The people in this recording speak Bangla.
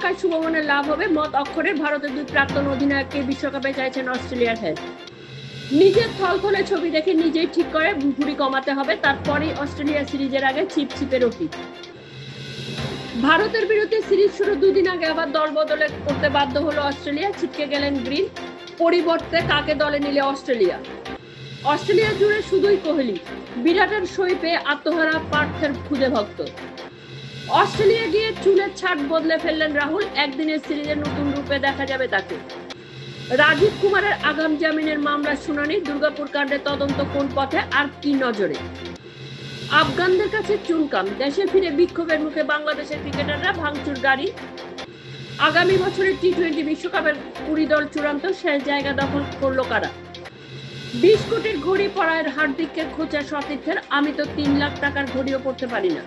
ঢাকায় শুভমনের লাভ হবে মত অক্ষরে। ভারতের দুই প্রাক্তন অধিনায়ককে বিশ্বকাপে চাইছেন অস্ট্রেলিয়ার হেড। নিজের থলথলে ছবি দেখে নিজেই ঠিক করে ভুঁড়ি কমাতে হবে, তারপরেই অস্ট্রেলিয়া সিরিজের আগে ছিপছিপে রফিক। ভারতের বিরুদ্ধে সিরিজ শুরু দুদিন আগে আবার দল বদলে করতে বাধ্য হলো অস্ট্রেলিয়া। ছিটকে গেলেন গ্রিন, পরিবর্তে কাকে দলে নিলে অস্ট্রেলিয়া। অস্ট্রেলিয়া জুড়ে শুধুই কোহলি, বিরাটের সই পেয়ে আত্মহারা পার্থের খুদে ভক্ত। অস্ট্রেলিয়া গিয়ে চুলের ছাট বদলে ফেললেন রাহুল, একদিনের সিরিজে নতুন রূপে দেখা যাবে তাকে। রাজীব কুমারের আগাম জামিনের মামলার শুনানি, দুর্গাপুর কাণ্ডে তদন্ত কোন পথে আর কি নজরে। আফগানদের কাছে চুনকাম, দেশে ফিরে বিক্ষোভের মুখে বাংলাদেশের ক্রিকেটাররা, ভাঙচুর গাড়ি। আগামী বছরের টি-20 বিশ্বকাপের 20 দল চূড়ান্ত, শেষ জায়গা দখল করলো কারা। 20 কোটির ঘড়ি পরায়ের হার্দিকের খোঁচা সতীর্থের, আমি তো 3 লাখ টাকার ঘড়িও পড়তে পারি না।